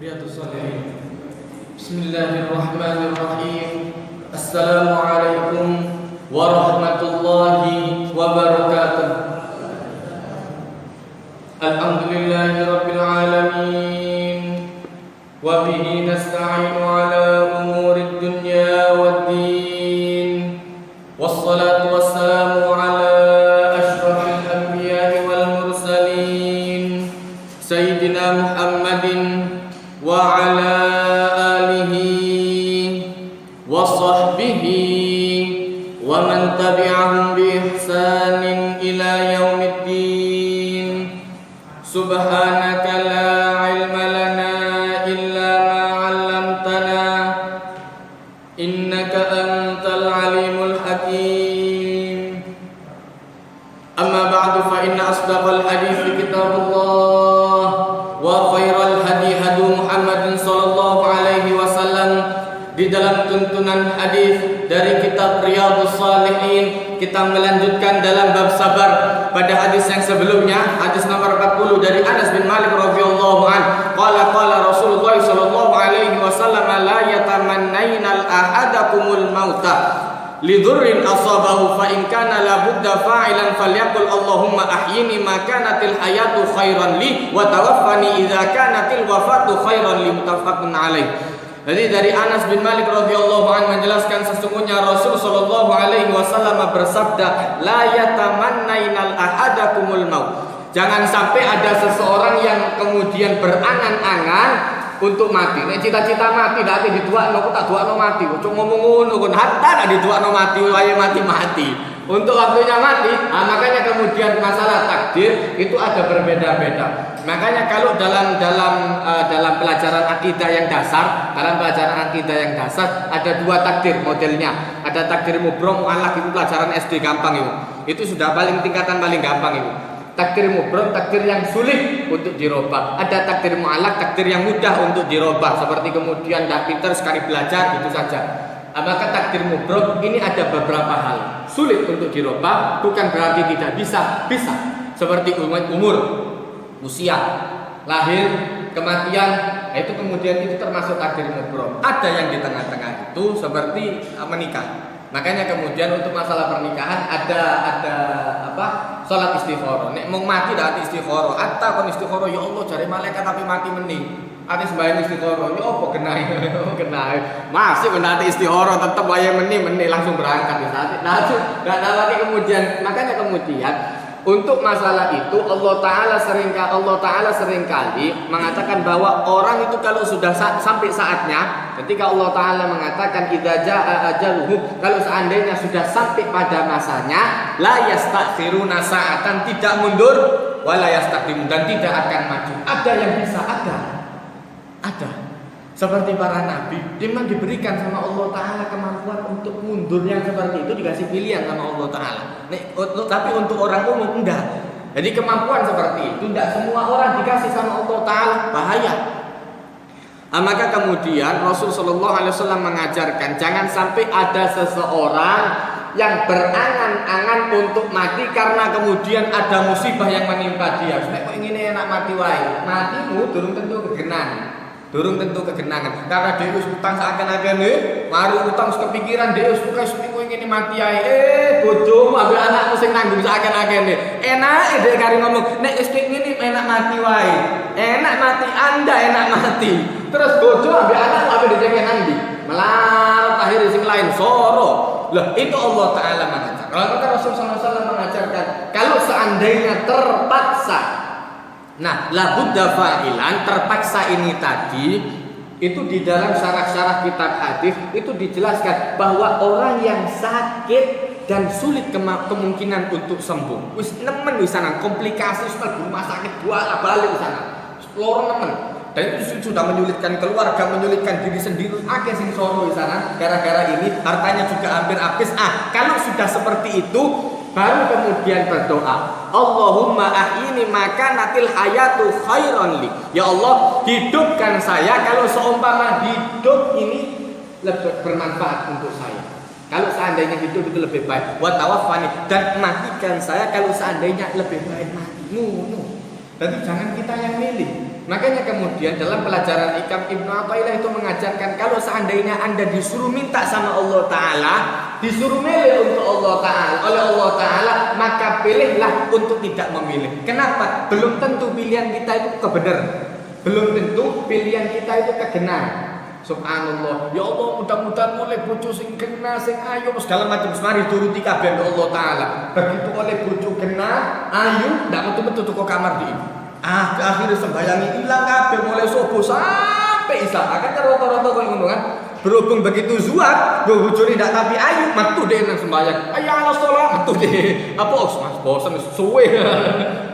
Bismillahirrahmanirrahim. Assalamualaikum warahmatullahi wabarakatuh. Alhamdulillahi rabbil alamin. Wa bihi nasta'inu ala umurid dunya waddin. Wassalatu wassalamu ala asyrafil anbiya'i wal mursalin Sayyidina Muhammadin wa ala alihi wa sahbihi wa man tabi'ahum bi ihsanin ila yaumiddin. Subhanaka la ilma lana illa ma 'allamtana innaka antal alimul hakim. Amma ba'du, fa inna asdaqal hadithi kitabullah wa khairal hadi Muhammadin sallallahu alaihi wasallam. Di dalam tuntunan hadis dari kitab Riyadhus Shalihin, kita melanjutkan dalam bab sabar. Pada hadis yang sebelumnya, hadis nomor 40 dari Anas bin Malik radhiyallahu anhu, qala Rasulullah sallallahu alaihi wasallam, la yatamannainal ahadakumul mauta lidurrin asabahu fa in kana la budda fa'ilan falyaqul Allahumma ahyini ma kanatil hayatu khairan li wa tawaffani idza kanatil wafatu khairan li. Muttafaqun alaih. Jadi dari Anas bin Malik radhiyallahu anhu menjelaskan sesungguhnya Rasul sallallahu alaihi wasallam bersabda, la yatamannainal ahadakumul maut. Jangan sampai ada seseorang yang kemudian berangan-angan untuk mati. Nek cita-cita mati dak dituakno, tak tuakno mati. Ojo ngomong ngono kon, hatta dak dituakno mati, wae mati. Untuk waktunya mati. Makanya kemudian masalah takdir itu ada berbeda-beda. Makanya kalau dalam pelajaran akidah yang dasar, ada dua takdir modelnya. Ada takdir mubrom, mu'allaq, itu pelajaran SD gampang itu. Itu sudah tingkatan paling gampang itu. Takdir mubrom, takdir yang sulit untuk dirubah. Ada takdir mu'allaq, takdir yang mudah untuk dirubah. Seperti kemudian tidak pintar sekali belajar, itu saja. Maka takdir mubrom ini ada beberapa hal sulit untuk dirubah, bukan berarti tidak bisa. Seperti umur, usia, lahir, kematian, itu kemudian itu termasuk takdir mubrom. Ada yang di tengah-tengah itu seperti menikah. Makanya kemudian untuk masalah pernikahan ada salat istikharah. Nek mau mati dak istikharah, atta kon istikharah ya Allah jare malaikat tapi mati mending. Ati sembahyang istikharah, ya apa genah. Masih kena ati istikharah tetep wae meni langsung berangkat wis ati. Nah, kemudian makanya kemudian untuk masalah itu Allah Ta'ala seringkali mengatakan bahwa orang itu kalau sudah sampai saatnya, ketika Allah Ta'ala mengatakan idza jaa ajaluhum, kalau seandainya sudah sampai pada masanya, la yastakhiruna sa'atan, tidak mundur, wala yastaqdimun, dan tidak akan maju. Ada yang bisa, ada. Seperti para nabi, memang diberikan sama Allah Ta'ala kemampuan untuk mundur yang seperti itu, dikasih pilihan sama Allah Ta'ala. Tapi untuk orang umum enggak. Jadi kemampuan seperti itu enggak semua orang dikasih sama Allah Ta'ala, bahaya. Maka kemudian Rasul Shallallahu Alaihi Wasallam mengajarkan jangan sampai ada seseorang yang berangan-angan untuk mati karena kemudian ada musibah yang menimpa dia. Saya kok ingin enak mati wae, matimu durung tentu kegenangan. Karena dia utang seakan-akan mari utang kepikiran dia suka ingin mati ae. Bodoh ambil anakmu sing nanggung seakan-akan enak dia kari ngomong nek wis ngene enak mati wae. Enak mati Anda enak mati. Terus bodoh ambil anak ambil dicekel nanti. Melarat akhirnya sing lain soro. Lah itu Allah Ta'ala mengajar. Kalau kita Rasulullah SAW mengajarkan kalau seandainya terpaksa, nah, labudda fa'ilan, terpaksa ini tadi itu di dalam syarah-syarah kitab hadis itu dijelaskan bahwa orang yang sakit dan sulit kemungkinan untuk sembuh. Wis nemen wisanan komplikasi rumah sakit balik sana. Loro nemen. Dan itu sudah menyulitkan keluarga, menyulitkan diri sendiri. Akeh sing soro wisanan gara-gara ini, hartanya juga hampir habis. Kalau sudah seperti itu baru kemudian berdoa, Allahumma ahyini maka natil hayatu khairan li. Ya Allah, hidupkan saya kalau seumpama hidup ini lebih bermanfaat untuk saya. Kalau seandainya hidup itu lebih baik, wa tawaffani, dan matikan saya kalau seandainya lebih baik mati. Jadi jangan kita yang milih. Makanya kemudian dalam pelajaran Hikam Ibnu Athaillah itu mengajarkan kalau seandainya Anda disuruh minta sama Allah Ta'ala, disuruh milih untuk Allah Ta'ala, oleh Allah Ta'ala, maka pilihlah untuk tidak memilih. Kenapa? Belum tentu pilihan kita itu kebenaran. Belum tentu pilihan kita itu kebenaran. Subhanallah, ya Allah, mudah-mudahan oleh bojo sing kena, sing ayu, segala macam mari turuti kabeh Allah Ta'ala. Begitu oleh bojo kena, ayu, ndak metu-metu teko kamar di. Akhirnya sembayangi hilang kabeh mulai subuh sampai isya. Akan rata-rata koyo ngono kan. Berhubung begitu zuat, bojone ndak tapi ayu, metu deh nang sembayang. Ayo ala salat, metu deh. Apa mas bosen suwe.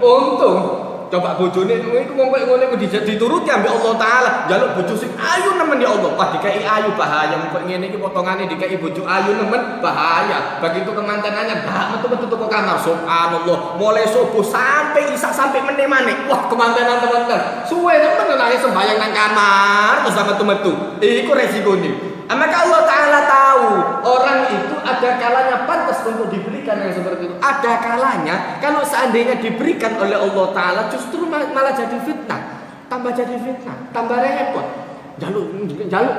Untung coba bojone iku ngomong iku dituruti ambek Allah Ta'ala. Njaluk bojo sing ayu nemen ya Allah. Wah dikai ayu bahaya. Kok ngene iki potongane dikai bojo ayu nemen bahaya. Begitu kemantenannya dak metu-metu teko kamar. Subhanallah. Mulai subuh sampai isya sampai meneh-meneh. Wah kemantenan teman-teman. Suwe nemen nang sembayang nang kamar terus metu-metu. Iku resikone. Maka Allah Ta'ala tahu orang itu ada kalanya pantas untuk diberikan yang seperti itu. Ada kalanya kalau seandainya diberikan oleh Allah Ta'ala justru malah jadi fitnah. Tambah jadi fitnah, tambah repot. Jaluk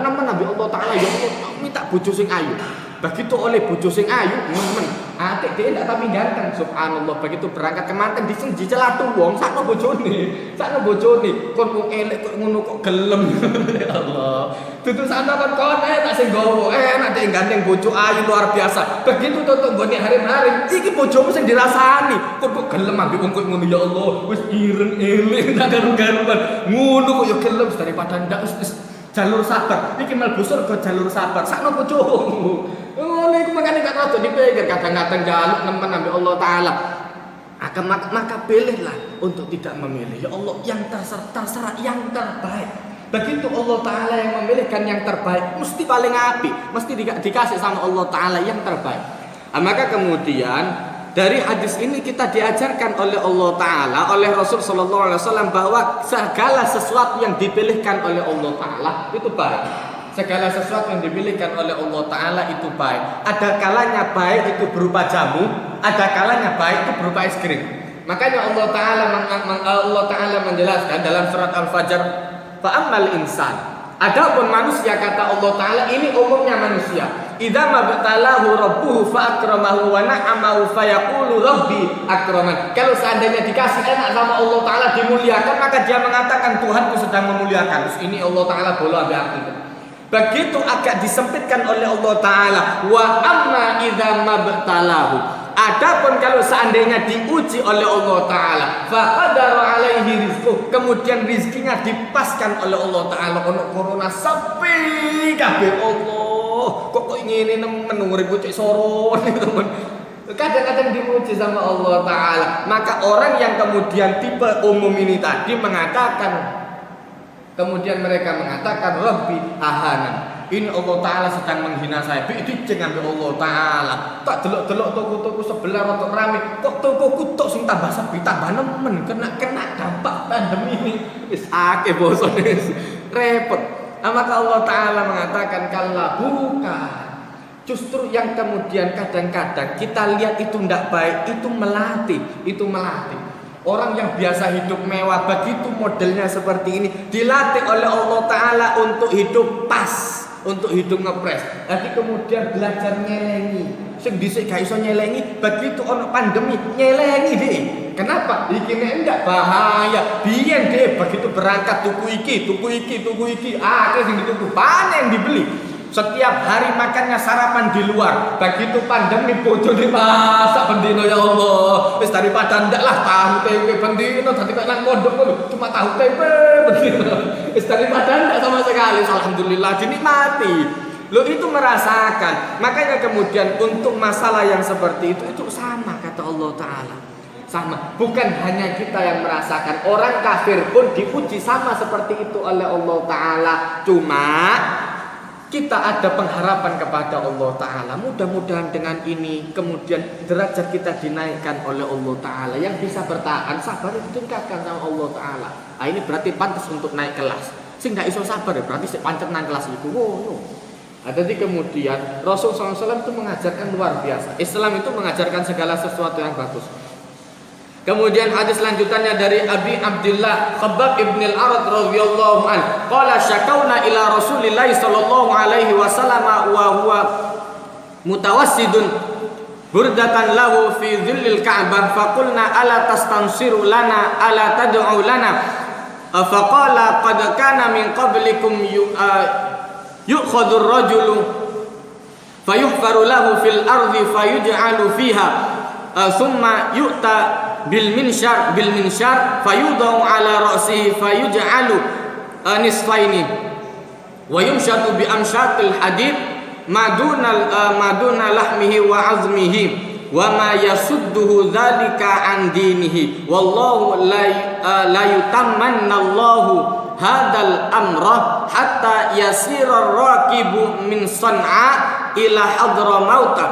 nemen Nabi Allah Ta'ala ya Allah minta bojo sing ayu. Begitu oleh bojo sing ayu nemen. Atik dia ndak tapi ganteng. Subhanallah, begitu berangkat ke manten dicelatu wong sakno bojone. Sakno bojone kon wong elek kok ngono kok gelem. Ya Allah. Dudu sakno kon tak sing gowo. Enak dek ganteng bojo ayu luar biasa. Begitu tonton gone harim-harim, iki bojomu sing dirasani. Kok gelem ambek wong kok ngono ya Allah. Wis ireng elek tak garu-garuan. Ngono kok ya gelem daripada ndak wis jalur sabar. Iki mlebu surga jalur sabar. Sakno bojomu. Oh, niku makane gak rada dipikir kadang-kadang jaluk nemen ambek Allah Ta'ala. Maka pilihlah untuk tidak memilih. Ya Allah yang terserah yang terbaik. Begitu Allah Ta'ala yang memilihkan yang terbaik, mesti paling apik, mesti dikasih sama Allah Ta'ala yang terbaik. Maka kemudian dari hadis ini kita diajarkan oleh Allah Ta'ala, oleh Rasul Sallallahu Alaihi Wasallam bahwa segala sesuatu yang dipilihkan oleh Allah Ta'ala itu baik. Segala sesuatu yang dipilihkan oleh Allah Ta'ala itu baik. Ada kalanya baik itu berupa jamu, ada kalanya baik itu berupa es krim. Makanya Allah Ta'ala menjelaskan dalam surat Al-Fajr, fa'ammal insan. Adapun manusia kata Allah Ta'ala, ini umumnya manusia. Idza mabtalahu rabbuhu fa'akramahu wa na'amahu fayaqulu rabbi akraman. Kalau seandainya dikasih enak sama Allah Ta'ala, dimuliakan, maka dia mengatakan Tuhanku sedang memuliakan. Terus ini Allah Ta'ala bola biar. Begitu agak disempitkan oleh Allah Ta'ala. Wa amma idza mabtalahu. Adapun kalau seandainya diuji oleh Allah Ta'ala, faqadara alaihi rizquh, kemudian rizkinya dipaskan oleh Allah Ta'ala. Ono corona sepi kabeh Allah. Kok ngene nemen urip cek soron teman. Kadang-kadang diuji sama Allah Ta'ala. Maka orang yang kemudian tipe umum ini tadi mengatakan, kemudian mereka mengatakan Rabbi ahanan. Ini Allah Ta'ala sedang menghina saya. Itu jangan ambil Allah Ta'ala. Tak delok-delok toko-toko sebelah rotok rame. Kok tokoku tok sing tambah sepi, tambah nemen. Kena dampak pandemi ini. Wis akeh bosan wis repot. Maka Allah Ta'ala mengatakan kalla bukan. Justru yang kemudian kadang-kadang kita lihat itu tidak baik, itu melatih. Orang yang biasa hidup mewah, begitu modelnya seperti ini, dilatih oleh Allah Ta'ala untuk hidup pas, untuk hidup ngepres. Nanti kemudian belajar nyelengi. Sing dhisik gak iso nyelengi, begitu ono pandemi nyelengi deh. Kenapa? Iki nek ndak bahaya. Biyen deh begitu berangkat tuku iki. Akhirnya sing dituku banyak yang dibeli. Setiap hari makannya sarapan di luar. Begitu pandemi bojone masak bendino ya Allah. Wis daripada ndak lah tahu tempe bendino dadi kok nang pondok cuma tahu tempe bendino. Wis daripada ndak sama sekali. Alhamdulillah dinikmati. Lo itu merasakan. Makanya kemudian untuk masalah yang seperti itu sama kata Allah Ta'ala. Sama. Bukan hanya kita yang merasakan. Orang kafir pun diuji sama seperti itu oleh Allah Ta'ala. Cuma kita ada pengharapan kepada Allah Ta'ala. Mudah-mudahan dengan ini kemudian derajat kita dinaikkan oleh Allah Ta'ala. Yang bisa bertahan, sabar ditingkatkan sama Allah Ta'ala. Nah, ini berarti pantas untuk naik kelas. Sing gak iso sabar ya berarti sik pancet nang kelas itu. No. Jadi kemudian Rasulullah SAW itu mengajarkan luar biasa. Islam itu mengajarkan segala sesuatu yang bagus. Kemudian hadis lanjutannya dari Abi Abdullah Khabbab ibn al-Arad radhiyallahu an, qala syakauna ila Rasulillah sallallahu alaihi wasallam wa huwa mutawassidun burdatan lahu fi dhillil Ka'bah faqulna ala tastansiru lana ala tad'u lana faqala qad kana min qablikum yu'khadhu ar-rajulu fayuhfaru lahu fil ardi fayuj'alu fiha thumma yu'ta bil minsyar fayudau ala ra'sihi fayuj'alu nisfaini wa yumshatu bi amshatil hadid maduna lahmihi wa azmihi wa ma yasudduhu dzalika an dinihi wallahu la yutammanna Allahu hadal amra hatta yasira rakibu min San'a ila Hadramauta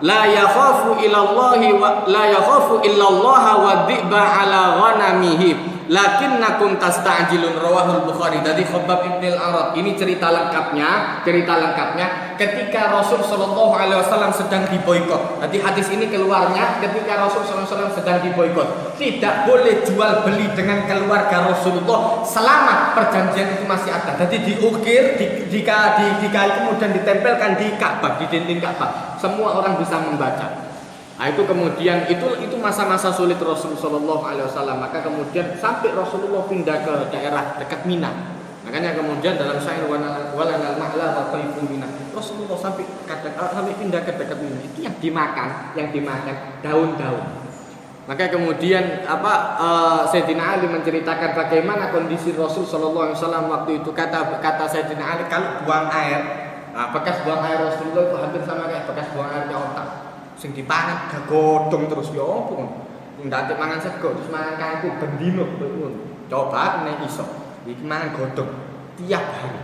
la yakhafu ilallahi wa la yakhafu illallaha wa dhi'ba ala ghanamihi lakinnakum tasta'jilun, rawahul Bukhari. Dari Khabbab ibn al-Arad. Ini cerita lengkapnya ketika Rasul sallallahu alaihi wasallam sedang diboikot. Jadi hadis ini keluarnya ketika Rasul sallallahu alaihi wasallam sedang diboikot. Tidak boleh jual beli dengan keluarga Rasulullah selama perjanjian itu masih ada. Jadi diukir, kemudian ditempelkan di Ka'bah, di dinding Ka'bah. Semua orang bisa membaca. Nah, itu kemudian itu masa-masa sulit Rasulullah sallallahu alaihi wasallam. Maka kemudian sampai Rasulullah pindah ke daerah dekat Mina. Makanya kemudian dalam syair walanal ma'la wa taifu Mina, Rasulullah sampai pindah ke dekat Mina. Itu yang dimakan daun-daun. Maka kemudian Sayyidina Ali menceritakan bagaimana kondisi Rasul sallallahu alaihi wasallam waktu itu. Kata Sayyidina Ali, kalau buang air, bekas buang air Rasulullah itu hampir sama kayak bekas buang airnya otak. Sing dipangan gagodong terus ya opo. Ndak mangan sego terus mangan kangkung bendino ngono. Coba nek iso iki mangan godong tiap hari.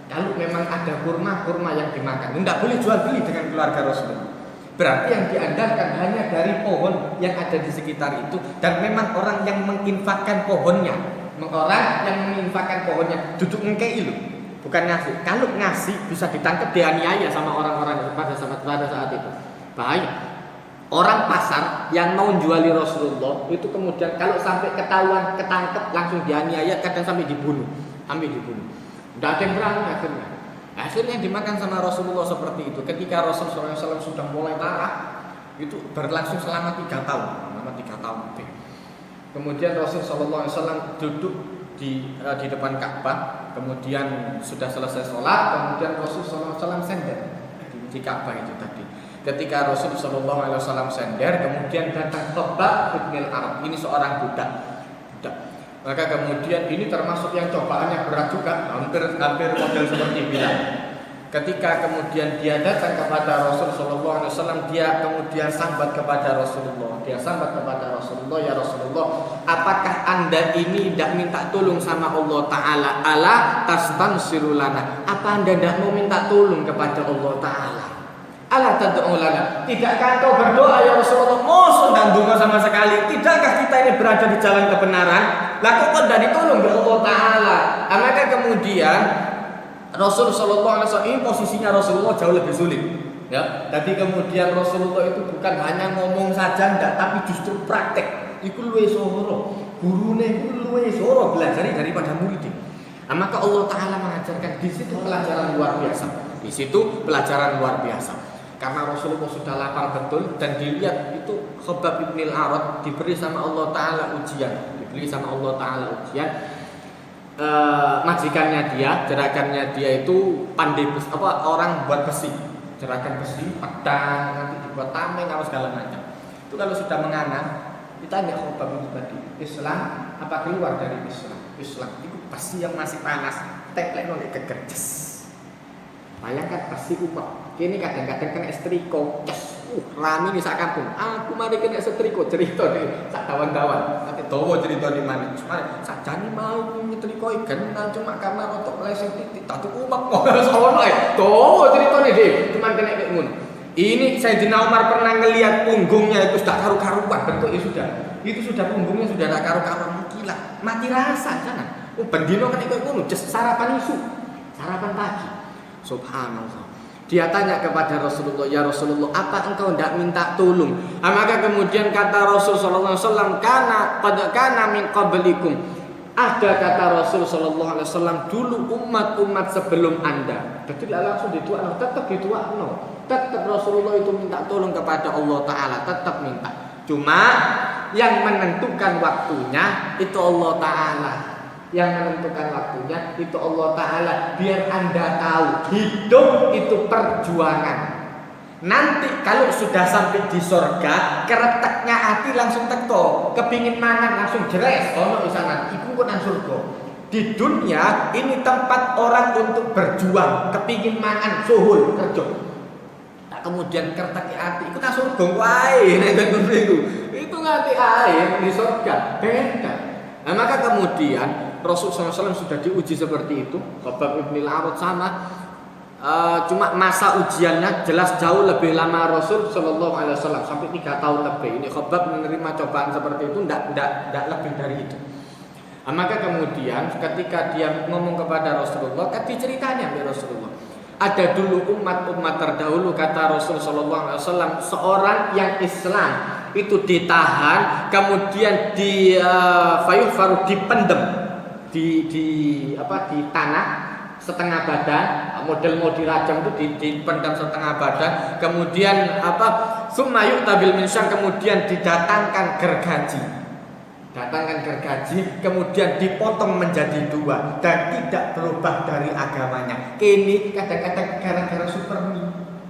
Kalau memang ada kurma yang dimakan, ndak boleh jual beli dengan keluarga Rasulullah. Berarti yang diandalkan hanya dari pohon yang ada di sekitar itu, dan memang orang yang menginfakkan pohonnya. Duduk ngekei lho, bukan ngasih. Kalau ngasih bisa ditangkap, dianiaya sama orang-orang pada saat itu. Bahaya. Orang pasar yang mau juali Rasulullah itu kemudian kalau sampai ketahuan, ketangkep, langsung dianiaya, kadang sampai dibunuh. Tidak ada yang berani akhirnya dimakan sama Rasulullah seperti itu. Ketika Rasulullah SAW sudah mulai marah, itu berlangsung selama 3 tahun. Kemudian Rasulullah SAW duduk di depan Ka'bah, kemudian sudah selesai sholat, kemudian Rasulullah SAW sender di Ka'bah itu tadi. Ketika Rasul sallallahu alaihi wasallam sender, kemudian datang Khabbab ibn al-Arad. Ini seorang budak. Maka kemudian ini termasuk yang cobaannya berat juga, hampir model seperti bilang. Ketika kemudian dia datang kepada Rasul sallallahu alaihi wasallam, dia kemudian sambat kepada Rasulullah. Ya Rasulullah, apakah Anda ini tidak minta tolong sama Allah Ta'ala? Ala tastansiru lana. Apa Anda tidak mau minta tolong kepada Allah Ta'ala? Ala tad'u lana. Tidakkah engkau berdoa ya Rasulullah? Mosok dan donga sama sekali. Tidakkah kita ini berada di jalan kebenaran? Lah kok dari tolong oleh Allah Taala. Maka kemudian Rasul sallallahu alaihi wasallam ini posisinya Rasulullah jauh lebih sulit. Ya, jadi kemudian Rasulullah itu bukan hanya ngomong saja enggak, tapi justru praktek. Iku luwih soro. Gurune iku luwih soro belajar daripada murid. Maka Allah Taala mengajarkan di situ pelajaran luar biasa. Karena Rasulullah sudah lapar betul dan dilihat itu Khabbab ibn al-Arad diberi sama Allah Ta'ala ujian. Majikannya dia, jerakannya dia itu pandai orang buat besi. Jerakan besi, pedang, nanti dibuat tameng atau segala macam. Itu kalau sudah menganak, ditanya Khabbab itu tadi, Islam apa keluar dari Islam? Islam itu besi yang masih panas, teklek nolak kegerjes. Bayangkan pasti umat. Kini kadang-kadang kena setrika, rame nih sak kampung. Aku mari kena setrika cerita nih sak dawan-dawan. Tapi dawa cerita di mana? Sakjane mau nyetrika kenal cuma karena rotok meleset titik. Tak tuku umak sono ae. Dawa ceritane deh, cuma kena kayak ngono. Ini Sayyidina Umar pernah ngelihat punggungnya itu sudah karu-karuan, bentuknya sudah. Itu sudah punggungnya sudah ada karu-karuan, gila. Mati rasa sana. Bendino kena kayak ngono, sarapan pagi. Subhanallah. Dia tanya kepada Rasulullah, "Ya Rasulullah, apa engkau tidak minta tolong?" Maka kemudian kata Rasul sallallahu alaihi wasallam, "Kana min qablikum." Ada kata Rasul sallallahu alaihi wasallam, dulu umat-umat sebelum Anda. Jadi langsung dituakno, tetap dituakno. Tetap Rasulullah itu minta tolong kepada Allah Taala, tetap minta. Cuma yang menentukan waktunya itu Allah Taala. Yang menentukan waktunya itu Allah Ta'ala. Biar Anda tahu, hidup itu perjuangan. Nanti kalau sudah sampai di surga, kereteknya hati langsung teko, kepingin mangan langsung jeres ono di sana, iku kok nang surga. Di dunia ini tempat orang untuk berjuang, kepingin mangan suhul kerja. Nah, kemudian kereteknya hati iku nang surga wae nek itu ngati ae di surga beda. Nah, maka kemudian Rasulullah SAW sudah diuji seperti itu. Khabbab ibn al-Arat sama, cuma masa ujiannya jelas jauh lebih lama Rasul Sallallahu Alaihi Wasallam, sampai 3 tahun lebih. Ini Khabbab menerima cobaan seperti itu, tidak lebih dari itu. Nah, maka kemudian ketika dia ngomong kepada Rasulullah, kasih ceritanya dari Rasulullah. Ada dulu umat-umat terdahulu, kata Rasul Sallallahu Alaihi Wasallam, seorang yang Islam itu ditahan, kemudian fayuhfaru dipendem di tanah setengah badan, model mau dirajam itu dipendam setengah badan, kemudian summa yu'tabil minsyar, kemudian didatangkan gergaji, kemudian dipotong menjadi 2 dan tidak berubah dari agamanya. Ini kadang-kadang gara-gara supermi,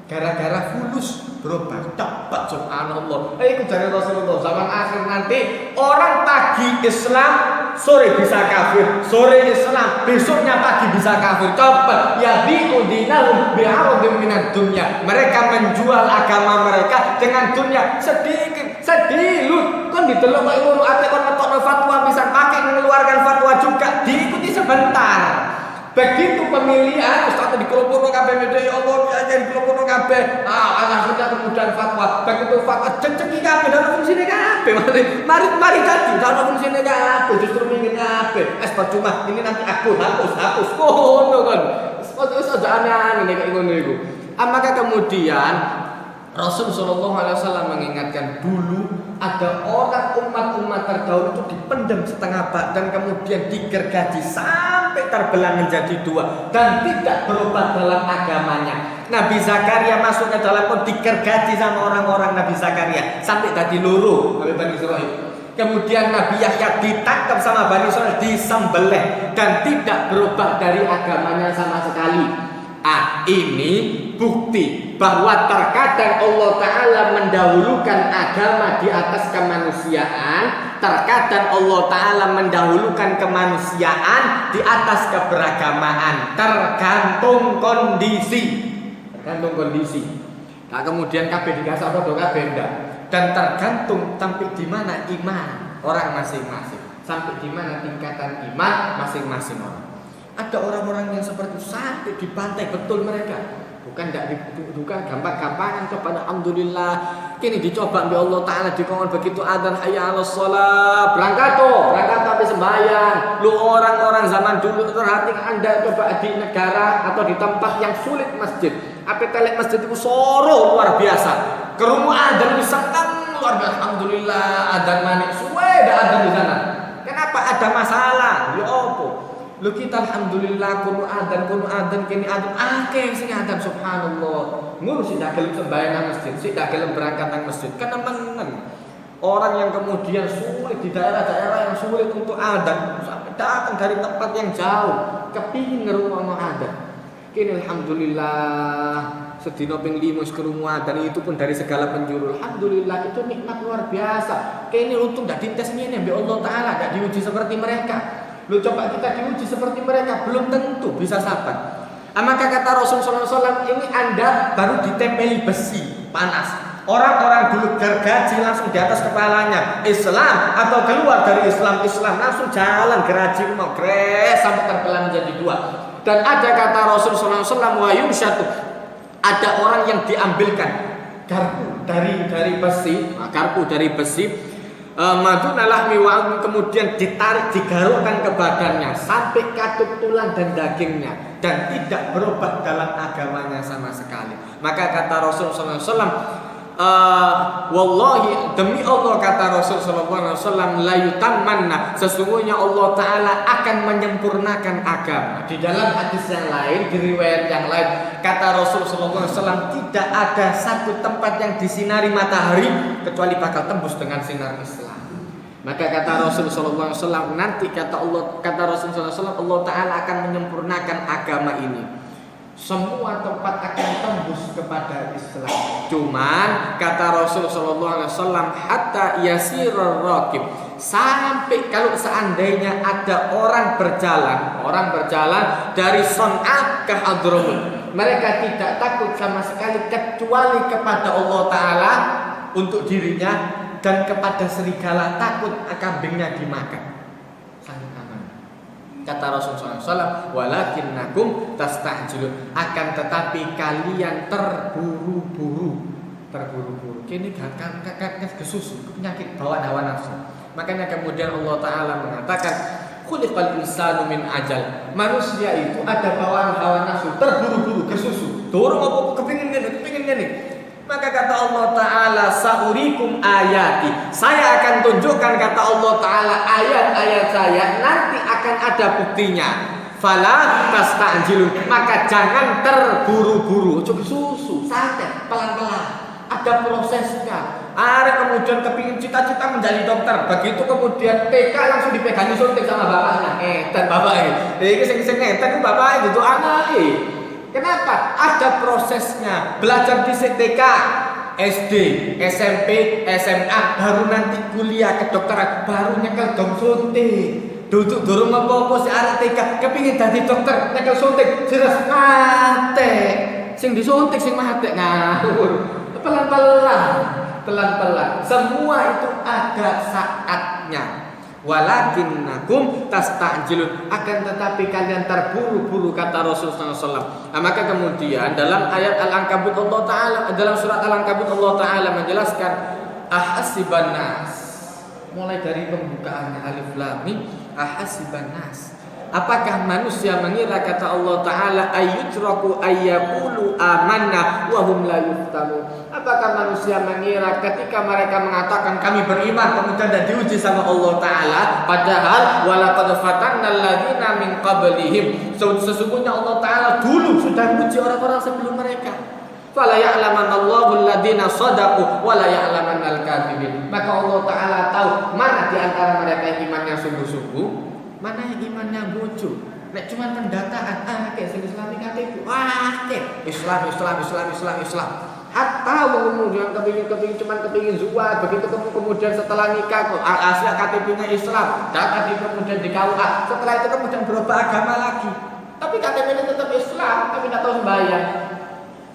gara-gara fulus berubah cepat, subhanallah. Itu dari Rasulullah. Zaman akhir nanti orang pagi Islam, sore bisa kafir, sore Islam, besoknya pagi bisa kafir. Cepat. Ya bi'udinahum bi'arudin minad dunya. Mereka menjual agama mereka dengan dunia sedikit, sedilut. Kan ditelok kok ngono ate kon metokno fatwa bisa pakai mengeluarkan fatwa juga diikuti sebentar. Begitu pemilihan Ustaz di kelompok kabeh media ya Allah ajar kelompok kabeh. Akhirnya kemudian fatwa. Begitu fatwa ceceki kabeh dan fungsine kabeh. Mari dadi ana fungsine kabeh justru mingin kabeh. Percuma ini nanti aku hapus. Ngono kan. Wis aja aneh-aneh nek ngono iku. Maka kemudian Rasul sallallahu alaihi wasallam mengingatkan, dulu ada orang umat terdahulu itu dipendam setengah badan, kemudian digergaji sampai terbelah menjadi 2 dan tidak berubah dalam agamanya. Nabi Zakaria masuk ke dalam pun digergaji sama orang-orang Nabi Zakaria sampai tadi loro oleh Bani Israil. Kemudian Nabi Yahya ditangkap sama Bani Israil, disembelih dan tidak berubah dari agamanya sama sekali. Ini bukti bahwa terkadang Allah Ta'ala mendahulukan agama di atas kemanusiaan, terkadang Allah Ta'ala mendahulukan kemanusiaan di atas keberagamaan, tergantung kondisi. Nah, kemudian kabeh digasah padha kabeh ndak, dan tergantung sampai di mana iman orang masing-masing, sampai di mana tingkatan iman masing-masing orang. Ada orang-orang yang seperti sampai dibantai betul mereka. Bukan gampang-gampangan kepada alhamdulillah. Kini dicoba oleh Allah Ta'ala dikongkon begitu adzan hayya 'alas shalah. Berangkat sampai sembahyang. Lu orang-orang zaman dulu perhatikan Anda coba di negara atau di tempat yang sulit masjid. Apa telek masjid itu soro luar biasa. Kerumuh adzan bisa kan luar biasa. Alhamdulillah adzan manik suwe dak adzan di sana. Kenapa ada masalah? Ya opo? Lu kita alhamdulillah kuno adzan kini adzan akeh sing adzan subhanallah. Ngono sing dak gelem sembahyang nang masjid, sing dak gelem berangkat nang masjid. Kan nemen. Orang yang kemudian sulit di daerah-daerah yang sulit untuk adzan, sampai datang dari tempat yang jauh, kepingin ngrungokno adzan. Kini alhamdulillah sedina ping 5 krungu adzan, itu pun dari segala penjuru. Alhamdulillah itu nikmat luar biasa. Kini untung dak dites ngene mbek Allah Taala, dak diuji seperti mereka. Lu coba kita diuji seperti mereka, belum tentu bisa sabar. Maka kata Rasulullah SAW, ini Anda baru ditempeli besi panas. Orang-orang dulu gergaji langsung di atas kepalanya. Islam atau keluar dari Islam langsung jalan geraji mau gres sampai terbelah menjadi 2. Dan ada kata Rasulullah SAW, wa yumsyatu, ada orang yang diambilkan garpu dari besi, maduna lahmi wa kemudian ditarik digarukkan ke badannya sampai katup tulang dan dagingnya dan tidak berobat dalam agamanya sama sekali. Maka kata Rasulullah SAW, wallahi demi Allah kata Rasulullah SAW, la yutammanna, sesungguhnya Allah Ta'ala akan menyempurnakan agama. Di dalam hadis yang lain, di riwayat yang lain, kata Rasulullah SAW, tidak ada satu tempat yang disinari matahari kecuali bakal tembus dengan sinar Islam. Maka kata Rasulullah SAW, nanti kata Rasulullah SAW, Allah Ta'ala akan menyempurnakan agama ini. Semua tempat akan tembus kepada Islam. Cuman kata Rasulullah SAW, hatta yasirur rakib, sampai kalau seandainya ada orang berjalan dari Son'a ke Hadramut, mereka tidak takut sama sekali kecuali kepada Allah Ta'ala untuk dirinya dan kepada serigala, takut kambingnya dimakan. Kata Rasulullah SAW, walakinnakum tasta'jilun, akan tetapi kalian terburu-buru. Kini kan kesusu, penyakit bawaan hawa nafsu. Makanya kemudian Allah Ta'ala mengatakan, khuliqal insanu min ajal, manusia itu ada bawaan hawa nafsu, terburu-buru, kesusu. Dorong apa kepingin gini. Maka kata Allah Ta'ala, sa'urikum ayati, saya akan tunjukkan kata Allah Ta'ala ayat-ayat saya, nanti akan ada buktinya. Fala tasta'jilun, maka jangan terburu-buru, cukup susu, santai, pelan-pelan, ada prosesnya. Ada kemudian kepingin cita-cita menjadi dokter, begitu kemudian TK langsung dipegangi suntik sama bapaknya. Dan bapaknya, ini sing-sing tapi bapaknya itu anaknya. Kenapa? Ada prosesnya. Belajar di TK, SD, SMP, SMA, baru nanti kuliah kedokteran, baru nyekel dong suntik. Duduk durung apa-apa si anak TK kepingin dadi dokter, nyekel suntik, jelas mate. Sing disuntik sing mate ngawur. Pelan-pelan. Semua itu ada saatnya. Walakinnakum tasta'jilun, akan tetapi kalian terburu-buru kata Rasulullah SAW. Maka kemudian dalam ayat Al-Ankabut Allah Ta'ala, dalam surat Al-Ankabut Allah Ta'ala menjelaskan ahasiban nas, mulai dari pembukaannya alif lam mim, ahasiban nas, apakah manusia mengira kata Allah Ta'ala ayyutraku ayyaqulu amanna wa hum la yuftanun. Apakah manusia mengira ketika mereka mengatakan kami beriman kemudian tidak diuji sama Allah Ta'ala, padahal walaqad fatannal ladzina min qablihim, sesungguhnya Allah Ta'ala dulu sudah menguji orang-orang sebelum mereka. Fala ya'lamanallahu alladzina shadaqu wa la ya'lamannal kadzibin. Maka Allah Ta'ala tahu mana di antara mereka yang imannya sungguh-sungguh, mana yang imannya bocor. Nek cuma pendataan, kayak Islami KTP, Islam. Hatta kemudian kepingin zuat, begitu kemudian setelah nikah asli KTP-nya Islam, data kemudian di KUA, setelah itu kemudian berubah agama lagi. Tapi KTP-nya tetap Islam, tapi tidak tahu sembahyang.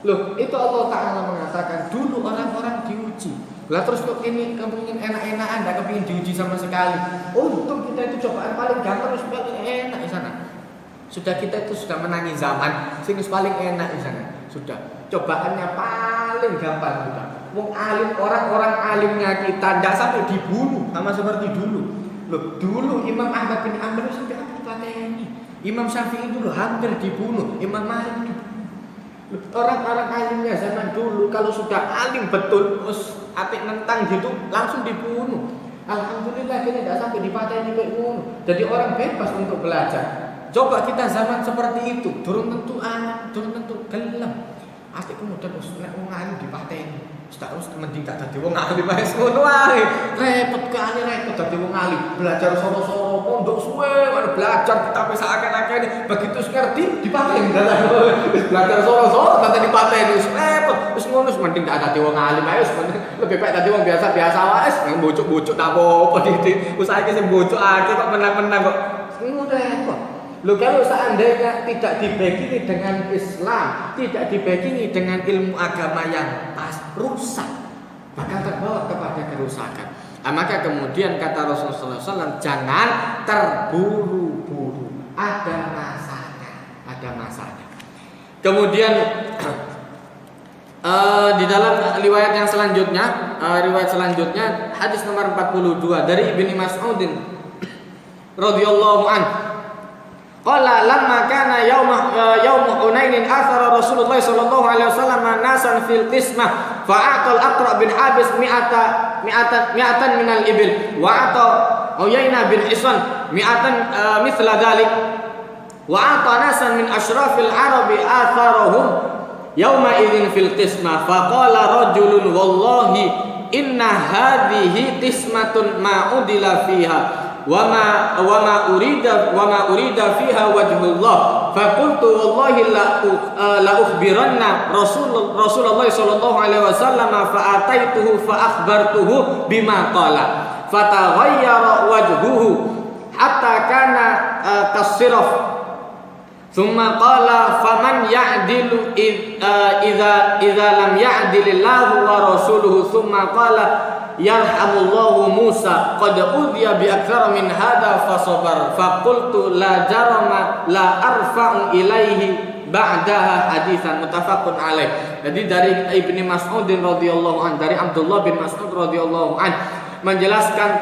Loh, itu Allah Ta'ala mengatakan dulu orang-orang diuji. Lah terus kok ini kepingin enak-enakan, tidak kepingin diuji sama sekali. Untung kita itu cobaan paling gampang, paling enak di sana. Sudah kita itu sudah menangi zaman, sing paling enak di sana. Sudah cobaannya paling gampang sudah. Wong alim, orang-orang alimnya kita tidak sampai dibunuh sama seperti dulu. Loh, dulu Imam Ahmad bin Hanbal sampai dipateni. Imam Syafi'i dulu hampir dibunuh. Imam Malik dibunuh. Orang-orang alimnya zaman dulu kalau sudah alim betul, apik nentang gitu langsung dibunuh. Alhamdulillah kita tidak sampai dipateni kayak ngono. Jadi orang bebas untuk belajar. Coba kita zaman seperti itu, durung tentu gelem. Asli kemudian nek wong alim dipateni. Terus mending gak dadi wong alim wis ngono wae. Repot dadi wong alim. Belajar soro-soro pondok suwe, belajar kita wis akeh-akeh begitu ngerti dipateni dalan. Wis belajar soro-soro nanti dipateni wis repot. Wis ngono mending gak dadi wong alim ae, lebih baik dadi wong biasa-biasa wae, nang bocok-bocok tak apa-apa didik. Wis saiki sing bocok akeh kok menang-menang kok. Ngono repot. Loh, kalau seandainya tidak dibekini dengan Islam, tidak dibekini dengan ilmu agama yang pas, rusak, bakal terbawa kepada kerusakan. Maka kemudian kata Rasulullah SAW, jangan terburu-buru. Ada masanya. Kemudian Di dalam riwayat yang selanjutnya, hadis nomor 42 dari Ibnu Mas'ud radhiyallahu anhu. Qala lamma kana yaum Hunain athara Rasulullah sallallahu alaihi wasallam nasan fil qismah fa'ata al-Aqra bin Habis mi'atan min al-ibil wa ata Uyainah bin Hisan mi'atan mithla dhalik wa ata nasan min ashrafil arabi atharahum yauma idzin fil qismah faqala rajulun wallahi inna hadhihi qismatun ma udila fiha wa ma urida fiha wajhullah faqultu wallahi la ukhbiranna Rasulullah sallallahu alaihi wasallam fa ataituhu fa akhbartuhu bima qala fataghayyara wajhuhu hatta kana kasiraf. Thumma qala faman ya'dilu idza lam ya'dilillahu wa rasuluhu. Thumma qala yarhamullahu Musa qad udhiya bi aktsara min hadza fasabar faqultu la jarama la arfa'u ilaihi ba'daha hadisan muttafaqun alaih. Jadi dari Ibnu Mas'ud radhiyallahu anhu, dari Abdullah bin Mas'ud radhiyallahu anhu menjelaskan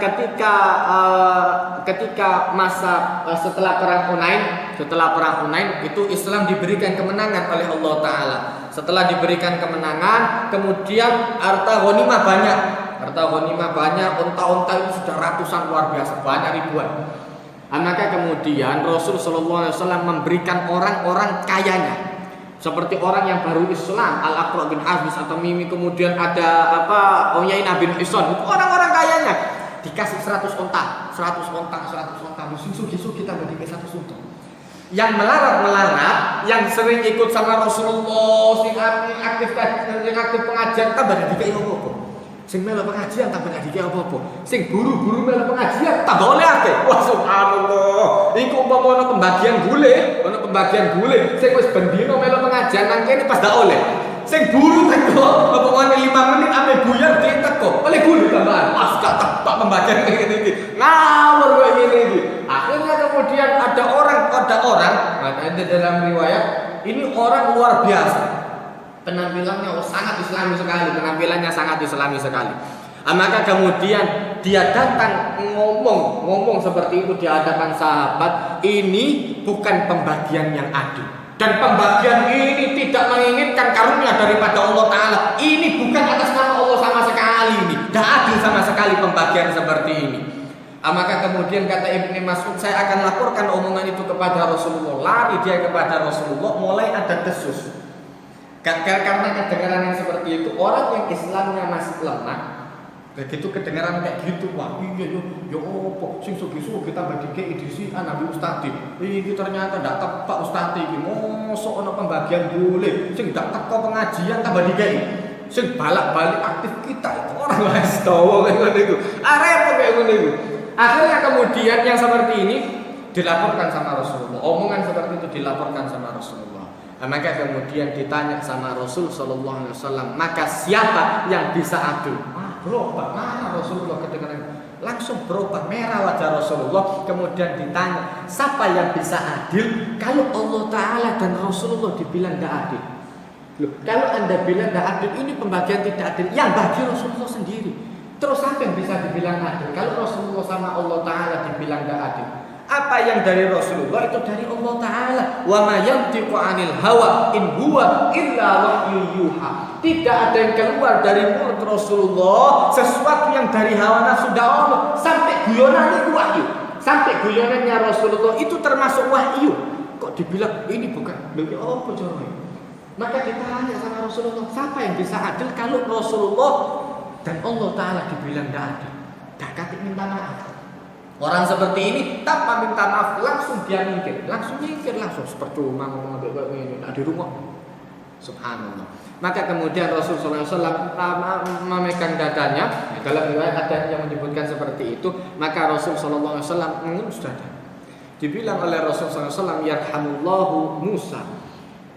ketika masa setelah perang Hunain itu Islam diberikan kemenangan oleh Allah Ta'ala. Setelah diberikan kemenangan, kemudian harta ghanimah banyak, unta-unta itu sudah ratusan, luar biasa, banyak ribuan. Maka kemudian Rasul Sallallahu Alaihi Wasallam memberikan orang-orang kayanya, seperti orang yang baru Islam, Al-Aqra bin Habis atau Mimi, kemudian ada Uyainah bin Hisan, itu orang-orang kayanya dikasih 100 unta, sugi-sugi kita bagi 100 unta. Yang melarat, yang sering ikut sama Rasulullah, sing aktif pengajian, tambah dikai apa-apa. Sing melu pengajian tambah dikai apa-apa. Sing buru-buru melu pengajian tambah oleh akeh. Wah subhanallah. Iku umpama ono pembagian gule, sing wis bendino melu pengajian nang kene pas dak oleh. Sing buru teko, apa 5 menit ame buyar diteko. Oleh gule tambahan. Pas gak tepak pembagian ngene iki. Ngawur koyo ngene iki. Akhirnya kemudian ada orang, ada dalam riwayat, ini orang luar biasa. Penampilannya sangat islami sekali. Maka kemudian dia datang ngomong seperti itu di hadapan sahabat, ini bukan pembagian yang adil. Dan pembagian ini tidak menginginkan karunia daripada Allah Ta'ala. Ini bukan atas nama Allah sama sekali. Ini tidak adil sama sekali pembagian seperti ini. Maka kemudian kata Ibnu Mas'ud, saya akan laporkan omongan itu kepada Rasulullah. Lari dia kepada Rasulullah, mulai ada desus. Karena kedengaran yang seperti itu, orang yang Islamnya masih lemah, begitu kedengaran kayak gitu, wah iya yo opo sing sugi-sugi tambah dikei disi Nabi Ustadi. Iki ternyata ndak tepak Ustadi iki. Mosok ana pembagian boleh, sing ndak teko pengajian tambah dikei. Sing balak-balik aktif kita itu orang wis tawa kayak ngono iku. Repot kayak ngono iku. Akhirnya kemudian yang seperti ini dilaporkan sama Rasulullah. Omongan seperti itu dilaporkan sama Rasulullah. Maka kemudian ditanya sama Rasul Sallallahu Alaihi Wasallam, maka siapa yang bisa adil? Berubah mana Rasulullah kedengaran langsung berubah merah wajah Rasulullah. Kemudian ditanya, siapa yang bisa adil kalau Allah Ta'ala dan Rasulullah dibilang tidak adil? Loh, kalau anda bilang tidak adil, ini pembagian tidak adil yang bagi Rasulullah sendiri. Terus siapa yang bisa dibilang adil kalau Rasulullah sama Allah Ta'ala dibilang tidak adil? Apa yang dari Rasulullah itu dari Allah Ta'ala. Wa ma yantiqu 'anil hawa in huwa illa wahyu yuha. Tidak ada yang keluar dari mulut Rasulullah sesuatu yang dari hawa nafsu Allah. Sampai guyonan itu wahyu. Sampai guyonannya Rasulullah itu termasuk wahyu. Kok dibilang ini bukan? Lha apa caranya? Maka ditanya sama Rasulullah, siapa yang bisa adil kalau Rasulullah dan Allah Ta'ala dibilang tidak adil? Dak katik minta maaf. Orang seperti ini tanpa minta maaf langsung dia minggir, langsung percuma ngomong kayak ini, tidak di rumah. Subhanallah. Maka kemudian Rasulullah SAW memegang dadanya. Dalam riwayat ada yang menyebutkan seperti itu. Maka Rasulullah SAW mengelus dada. Dibilang oleh Rasulullah SAW, yarhamullahu Musa.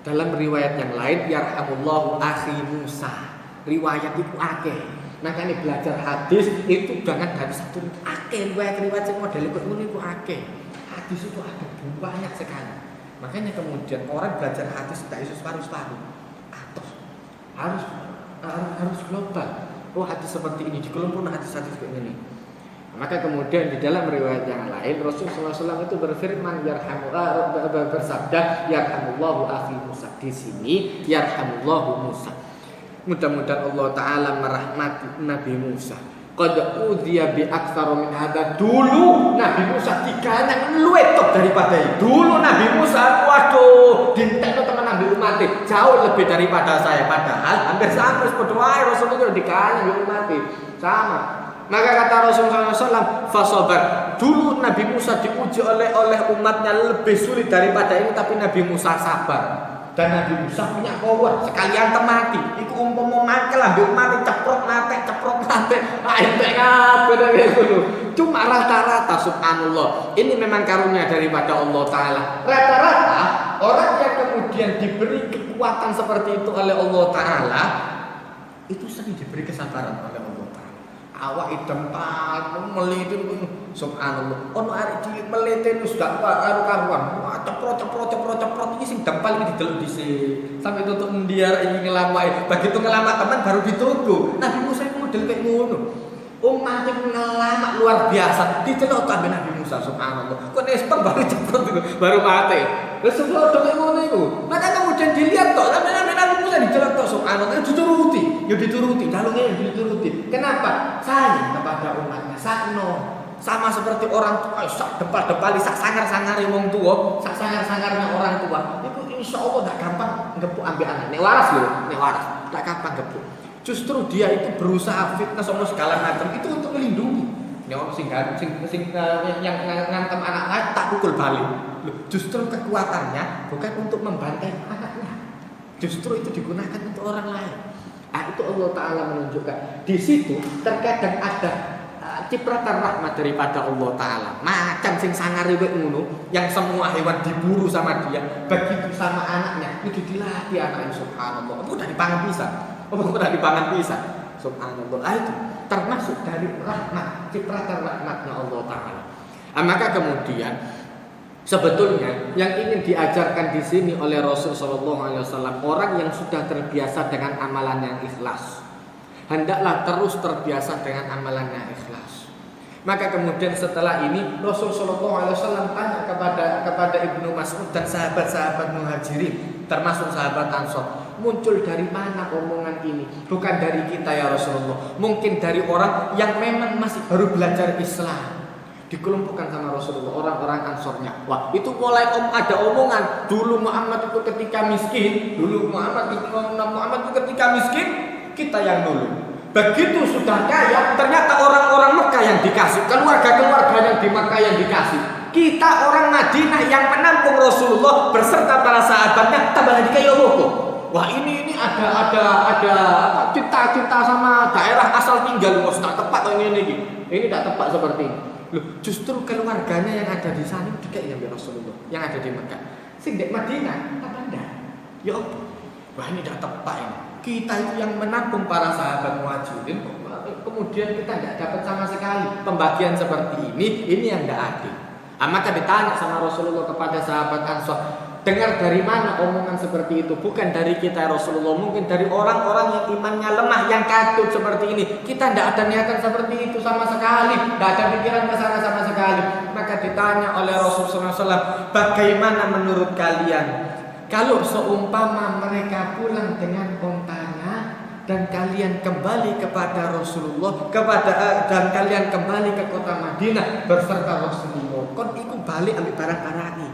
Dalam riwayat yang lain, yarhamullahu akhi Musa. Riwayat itu akeh. Makanya belajar hadis itu jangan dari satu akeh riwayat yang model itu akeh. Hadis itu ada banyak sekali. Makanya kemudian orang belajar hadis tak iso separuh-separuh. Atos. harus global. Oh, hadis seperti ini dikumpulkan hadis-hadis seperti ini. Maka kemudian di dalam riwayat yang lain Rasulullah SAW itu berfirman bersabda yarhamullahu akhi Musa. Di sini yarhamullahu Musa. Mudah-mudahan Allah Ta'ala merahmati Nabi Musa. Qad udhiya bi aktsara min hadza. Dulu Nabi Musa dikanyang luwih top daripada itu. Dulu Nabi Musa waduh dintekno teman Nabi umat jauh lebih daripada saya, padahal hampir sama padha wae Rasulullah dikanyang umat sama. Maka kata Rasulullah SAW, fasobar. Dulu Nabi Musa diuji oleh umatnya lebih sulit daripada ini, tapi Nabi Musa sabar. Dan Nabi Musa punya power sekalian temati. Iku umpama makel ambil mati ceprot mati. Entek kabeh ngono. Cuma rata-rata subhanallah. Ini memang karunia daripada Allah Taala. Rata-rata orang yang kemudian diberi kekuatan seperti itu oleh Allah Taala itu sering diberi kesabaran oleh Allah Taala. Awak idempal meliti subhanallah. Ono arek cilik meliti wis gak karu-karuan. Ceprot iki sing dempal iki didelok dhisik. Sampai tutup mendiar iki ngelamai. Begitu ngelamak teman baru ditunggu. Nabi Musa itu model kayak ngono. Umatnya ngelamak luar biasa. Didelok tambah Nabi Musa subhanallah. Kok nespek baru ceprot itu baru mati. Wis sebab kayak ngono iku. Maka kemudian dilihat tok Nabi Musa didelok tok subhanallah dituruti. Ya dituruti, dalungnya dituruti. Kenapa? Sayang kepada umatnya. Sakno. Sama seperti orang tua, sak depal-depali, sak sangar-sangare wong tua, sak sangar-sangarnya orang tua. Itu insyaallah gak gampang ngepuk ambil anak. Nek waras lho, nek waras, tak gampang ngepuk. Justru dia itu berusaha fitnah sama segala macam itu untuk melindungi. Yang yang ngantem anak tak pukul balik. Loh, justru kekuatannya bukan untuk membantai anaknya. Justru itu digunakan untuk orang lain. Itu Allah Ta'ala menunjukkan. Di situ terkadang ada cipratan rahmat daripada Allah Ta'ala. Macam sing sangar iwek ngono, yang semua hewan diburu sama dia, begitu sama anaknya, itu dilatih anaknya subhanallah. Apa udah dipangan pisah? Subhanallah. Itu termasuk dari rahmat, cipratan rahmatnya Allah Ta'ala. Maka kemudian sebetulnya yang ingin diajarkan di sini oleh Rasul Shallallahu Alaihi Wasallam, orang yang sudah terbiasa dengan amalan yang ikhlas, hendaklah terus terbiasa dengan amalan yang ikhlas. Maka kemudian setelah ini Rasul Shallallahu Alaihi Wasallam tanya kepada Ibnu Mas'ud dan sahabat-sahabat Muhajirin, termasuk sahabat Ansor, muncul dari mana omongan ini? Bukan dari kita ya Rasulullah, mungkin dari orang yang memang masih baru belajar Islam. Dikelompokkan sama Rasulullah orang-orang Ansornya. Wah, itu mulai ada omongan. Dulu Muhammad itu ketika miskin, kita yang dulu. Begitu sudah kaya, ternyata orang-orang Mekah yang dikasih, keluarga-keluarga yang di Mekah yang dikasih. Kita orang Madinah yang menampung Rasulullah beserta para sahabatnya tambah lagi kaya logo. Wah, ini ada cinta sama daerah asal tinggal, mau tak tepat ini. Ini tak tepat seperti ini. Loh, justru keluarganya yang ada di sana juga yang Rasulullah, yang ada di Mekah. Sing di Madinah, apa enggak? Ya apa? Wah, ini dah tepat ini. Kita itu yang menampung para sahabat Muhajirin, kemudian kita enggak dapat sama sekali pembagian seperti ini yang enggak adil. Maka ditanya sama Rasulullah kepada sahabat Ansor, dengar dari mana omongan seperti itu? Bukan dari kita Rasulullah, mungkin dari orang-orang yang imannya lemah, yang katut seperti ini. Kita tidak ada niatan seperti itu sama sekali, tidak ada pikiran ke sana sama sekali. Maka ditanya oleh Rasulullah SAW, bagaimana menurut kalian kalau seumpama mereka pulang dengan ontanya dan kalian kembali kepada Rasulullah, dan kalian kembali ke kota Madinah beserta Rasulullah, kon ikut balik ambil barang-barang ini.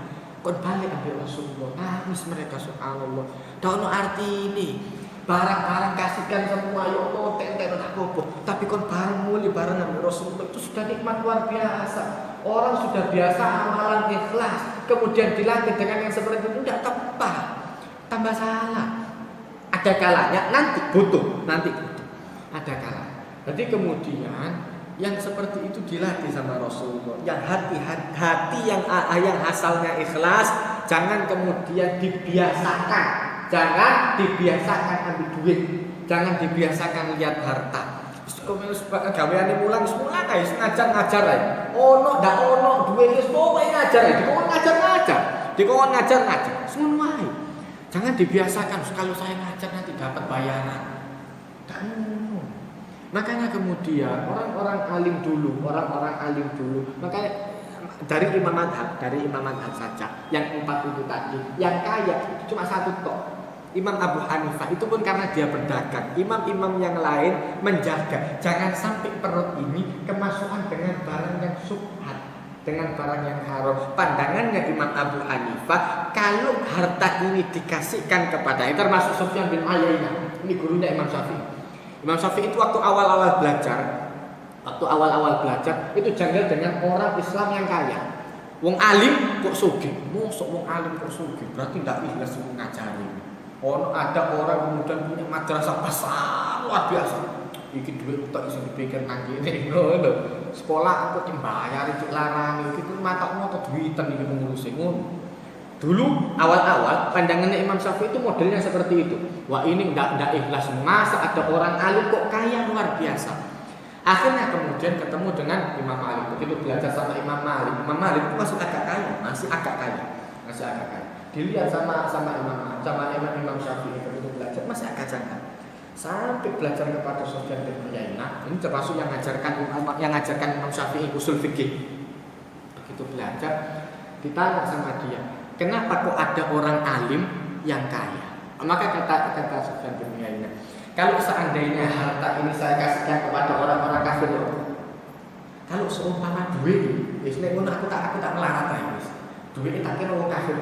Kon balik ambil Rasulullah, nangis mereka subhanallah. Dak ono arti ini. Barang-barang kasihkan semua ya Allah, tenten tak apa. Tapi kon barang muli barang ambil Rasulullah itu sudah nikmat luar biasa. Orang sudah biasa amalan ikhlas, kemudian dilatih dengan yang seperti itu tidak tepat. Tambah salah. Ada kalanya nanti butuh. Ada kalanya. Jadi kemudian yang seperti itu dilatih sama Rasulullah. Yang hati yang asalnya ikhlas, jangan kemudian dibiasakan. Jangan dibiasakan ambil duit. Jangan dibiasakan lihat harta. Gaweane mulang ae ngajar ae. Ono ndak ono duwe wis pokoke ngajar ae. Dikon ngajar. Semono wae. Jangan dibiasakan kalau saya ngajar nanti dapat bayaran. Makanya kemudian orang-orang alim dulu, makanya dari imam madhab saja, yang 4 itu tadi, yang kaya itu cuma satu tok. Imam Abu Hanifah itu pun karena dia berdagang. Imam-imam yang lain menjaga jangan sampai perut ini kemasukan dengan barang yang subhat, dengan barang yang haram. Pandangannya Imam Abu Hanifah, kalau harta ini dikasihkan kepada, termasuk Sufyan bin Uyainah, ini gurunya Imam Syafi'i. Imam Syafi'i itu waktu awal-awal belajar itu janggal dengan orang Islam yang kaya. Wong alim kok sugih, mosok wong alim kok sugih, berarti ndak ikhlas ngajari. Ada orang kemudian punya madrasah besar luar biasa. Iki duit tak iso dipikir kanggene ngono. Sekolah aku dibayar iki larang iki matakmu kok duitan iki pengurusi ngono. Dulu awal-awal pandangannya Imam Syafi'i itu modelnya seperti itu. Wah ini enggak ikhlas, masa ada orang alim kok kaya luar biasa. Akhirnya kemudian ketemu dengan Imam Malik. Begitu belajar sama Imam Malik itu masih agak kaya. Dilihat sama Imam Syafi'i begitu belajar masih agak janggal. Sampai belajar kepada Sufyan bin Uyainah, ini termasuk yang ngajarkan Imam Syafi'i usul fikih. Begitu belajar, ditanya sama dia, kenapa kok ada orang alim yang kaya? Maka kata Sufyan bin Uyainah, kalau seandainya harta ini saya kasihkan kepada orang-orang kafir, kalau seumpama duit, istilahnya aku tak melarat aja. Duit tak kira orang kafir.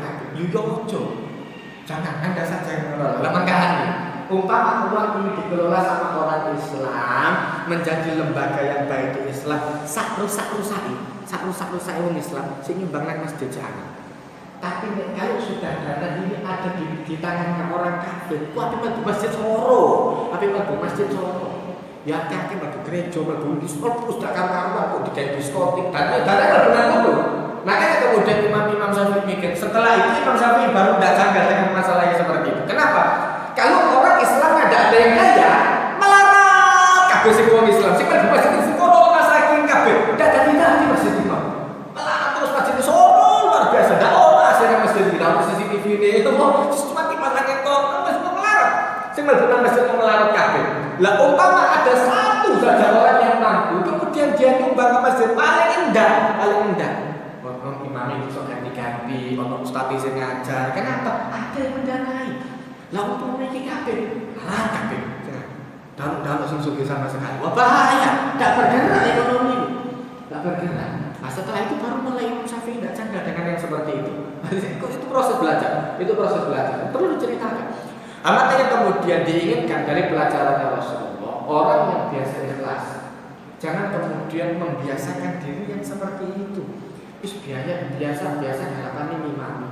Jangan Anda saja yang mengelola. Lembagaan ini, umpama uang ini dikelola sama orang Islam, menjadi lembaga yang baik di Islam, sak rusak orang Islam, sing nyumbang masjid jangan. Tapi kalau sudah dana ini ada di tangannya orang kafir, kok ada masjid Soro, ya kakek batu gereja, batu diskot, terus tak karuan kok dikai diskotik, dan benar itu. Makanya kemudian Imam Syafi'i mikir, setelah itu Imam Syafi'i baru tidak janggal dengan masalah yang seperti itu. Kenapa? Kalau orang Islam ada yang kaya, melarang kabeh sing wong Islam, sing mlebu masjid Soro masakin kabeh, tidak di masjid Imam. Melarang terus masjid Soro luar biasa, dalam CCTV ini itu cuma timpalan ketok masih melarang. Sing mlebu masjid melarang kabeh. Lah umpama ada satu saja orang yang mampu, kemudian dia nyumbang ke masjid paling endah. Ono imam iso ganti-ganti, ono ustaz sing ngajar. Kenapa? Ada yang mendanai. Lah umpama iki kabeh, kabeh. Dan sing sugih sama sekali. Wah bahaya, tidak bergerak ekonomi. Tidak bergerak. Nah, setelah itu baru mulai Imam Syafi'i tidak janggal dengan yang seperti itu. Itu proses belajar. Perlu diceritakan. Makanya kemudian diinginkan dari pelajaran Rasulullah, orang yang biasa ikhlas, jangan kemudian membiasakan diri yang seperti itu. Biasa harapannya ngimami.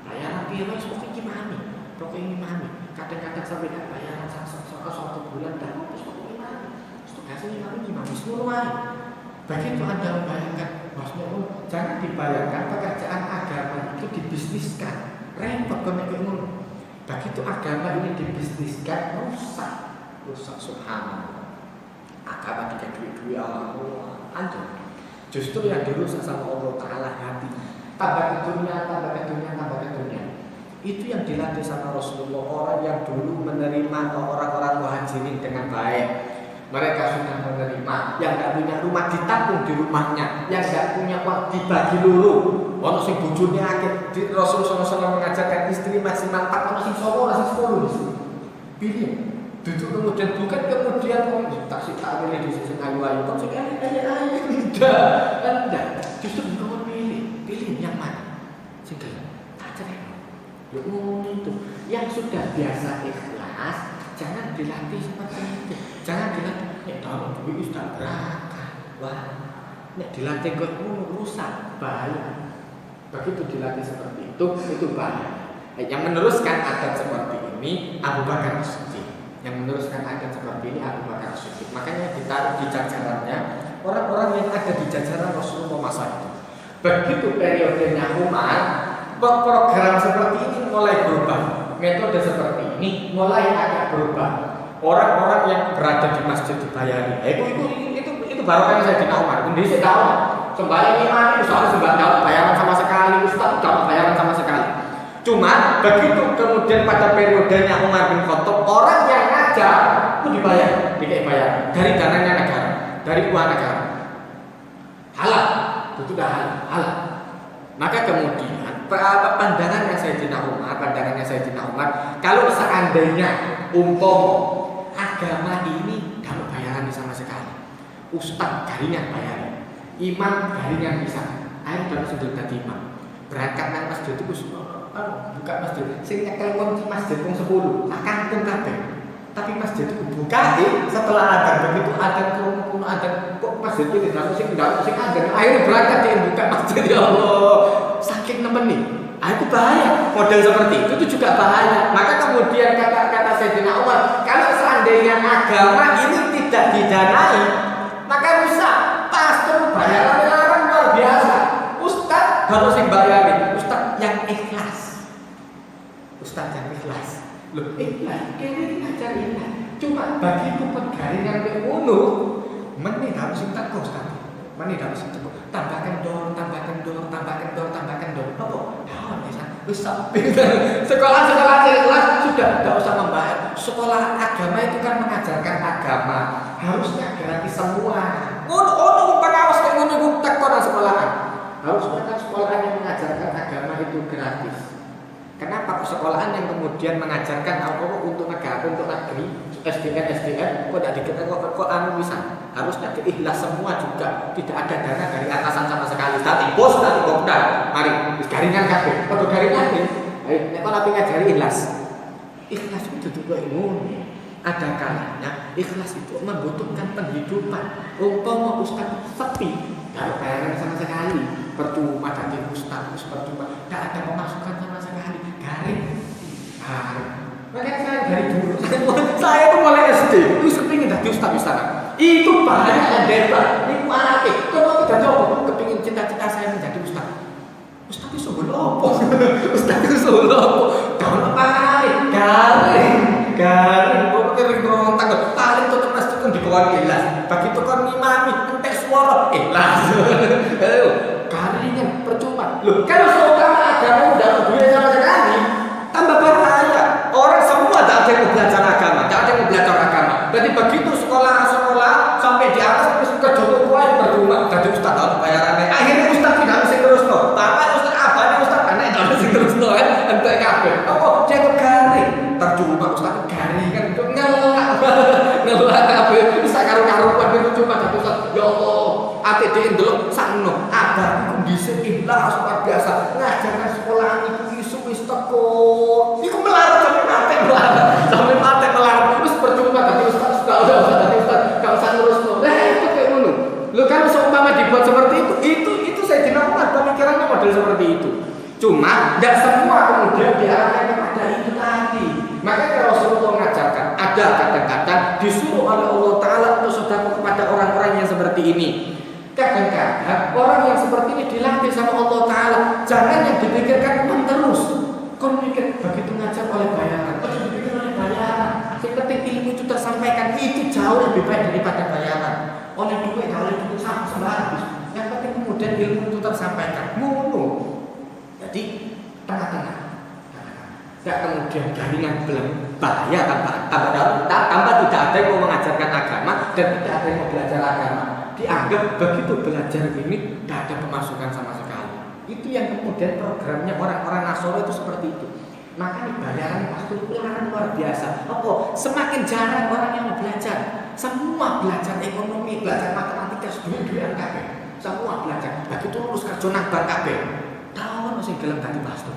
Bayaran piro wis pokoke ngimami. Kadang-kadang sampai gak bayaran satu bulan dah wis pokoke ngimami. Tugasnya ngimami semua wae. Begitu Anda membayangkan, maksudnya jangan dibayangkan pekerjaan agama itu dibisniskan, repot ngono. Begitu agama ini dibisniskan, rusak subhanallah. Agama tidak duit Allah, hancur. Justru yang dirusak sama Allah Ta'ala hati. Tambah ke dunia. Itu yang dilatih sama Rasulullah, orang yang dulu menerima orang-orang muhajirin dengan baik. Mereka sudah menerima, yang tidak punya rumah ditampung di rumahnya, yang tidak punya uang dibagi luru. Ono sing bojone akeh, Rasulullah SAW mengajarkan istri maksimal 4, ono sing 9, ono sing 10. Pilih. Duduk kemudian bukan kemudian taksi tak boleh di sisi ayu-ayu. Kok sing ayu. Enggak. Justru kamu pilih yang mana? Sing gelem. Tak cerai. Yo ngomong itu. Yang sudah biasa ikhlas, jangan dilatih seperti itu. Jangan dilatih, dalam duit sudah berakal. Wah, dilatih kok rusak, bahaya. Begitu dilatih seperti itu bahaya. Yang meneruskan adat seperti ini Abu Bakar As-Siddiq. Makanya ditaruh di jajarannya orang-orang yang ada di jajaran Rasulullah masa itu. Begitu periodenya Umar, program seperti ini mulai berubah. Metode seperti ini mulai agak berubah. Orang-orang yang berada di masjid dibayari. Itu baru kan saya di Umar. Kemudian saya tahu sembahyang imam itu soal sembahyang bayaran sama sekali, ustaz tidak bayaran sama sekali. Cuma begitu kemudian pada periodenya Umar bin Khattab, orang yang ngajar itu dibayar, dibayar dari dananya negara, dari uang negara. Halal, itu sudah halal. Maka kemudian pandangannya Sayyidina Umar, kalau seandainya agama ini tidak bayaran sama sekali, ustaz garingan bayaran, imam garingan bisa, ayo dalam sudut tadi imam berangkat nang masjid itu buka masjid, sing nyekel wong masjid wong 10, akan kabeh. Tapi masjid itu buka setelah adzan, begitu adzan kuno adzan kok masjid itu tidak sing adzan, akhirnya berangkat dia buka masjid, ya Allah, saking nemen nih. Itu bahaya, model seperti itu juga bahaya. Maka kemudian kata Sayyidina Umar, kalau seandainya agama ini tidak didanai, maka rusak. Pastor bayaran larang luar biasa. Ustaz kalau sing bayarin, ustaz yang ikhlas. Ustaz yang ikhlas. Loh, ikhlas, ini ngajar ikhlas. Cuma begitu pegawai yang ngono, menit harus tak kos kan. Menit harus tak kos. Tambahkan dor. Apa? Sekolah kelas sudah tidak usah membahas. Sekolah agama itu kan mengajarkan agama, harusnya gratis semua. Ono pengawas kayak ngono tekon sekolahan. Harusnya kan sekolahan yang mengajarkan agama itu gratis. Kenapa sekolahan yang kemudian mengajarkan apa untuk negara, untuk negeri, SDN kok tidak dikira kok anu bisa? Harusnya ikhlas semua juga, tidak ada dana dari atasan sama sekali. Tadi bos tadi kopdar, mari garingan kabeh, padha garingan iki. Ayo nek kok nabi ngajari ikhlas. Ikhlas itu juga ilmu. Ada kalanya ikhlas itu membutuhkan penghidupan. Umpama ustaz sepi, tidak bayaran sama sekali. Percuma jadi ustaz, percuma, tidak ada pemasukan sama sekali. Garing. Makanya saya dari dulu, saya tuh mulai SD, itu kepingin jadi ustaz di sana. Itu banyak debat, itu anaknya. Kalau tidak coba, kepingin cita-cita saya menjadi ustaz. Ustaz itu sungguh lopo. Kalau paling garing, kering berontak, paling tuh masjid kan dikawal ikhlas. Begitu kan ngimami, entek suara ikhlas. Ayo, garingnya percuma. Loh, kalau seumpama agama udah duit sama sekali, tambah bahaya. Orang semua tak ada yang belajar agama, Berarti begitu sekolah sampai di atas terus ke Joko yang percuma. Jadi ustaz tahu bayarannya. Akhirnya ustaz tidak mesti terus no. Bahkan ustaz abahnya ustaz anak tidak mesti terus no kan. Entek kabeh. Apa dia garing? Tercuma ustaz garing kan ngelak kabeh. Bisa karo-karuan itu cuma satu ustaz. Ya Allah, ate dhewe ndelok sakno. Abah kondisi ikhlas luar biasa. Ngajarkan sekolah isu wis teko. Iku melarat sampai mati melarat. Terus percuma tadi ustaz gak usah ngurus lo. Nah itu kayak ngono. Lo kan seumpama dibuat seperti itu saya Umar pemikirannya model seperti itu. Cuma tidak semua kemudian diarahkan kepada itu tadi. Makanya Rasulullah mengajarkan ada kadang-kadang disuruh oleh Allah Taala untuk sedekah kepada orang-orang yang seperti ini. Kadang-kadang orang yang seperti ini dilatih sama Allah Taala. Jangan yang dipikirkan terus. Kau mikir begitu ngajar oleh bayaran, yang penting ilmu itu tersampaikan, itu jauh lebih baik daripada bayaran. Oleh duit, oleh duit sembarang. Yang penting kemudian ilmu itu tersampaikan. Jadi tengah-tengah. Tidak kemudian jaringan bahaya tanpa tidak ada yang mau mengajarkan agama dan tidak ada yang mau belajar agama. Dianggap begitu belajar ini tidak ada pemasukan sama sekali. Itu yang kemudian programnya orang-orang Nasoro itu seperti itu. Makanya bayaran pasti luar biasa. Semakin jarang orang yang mau belajar. Semua belajar ekonomi, belajar matematika, duit-duitan kabeh. Semua belajar. Begitu lulus kerja nang bar kabeh. Tahu sing gelem dadi pastor.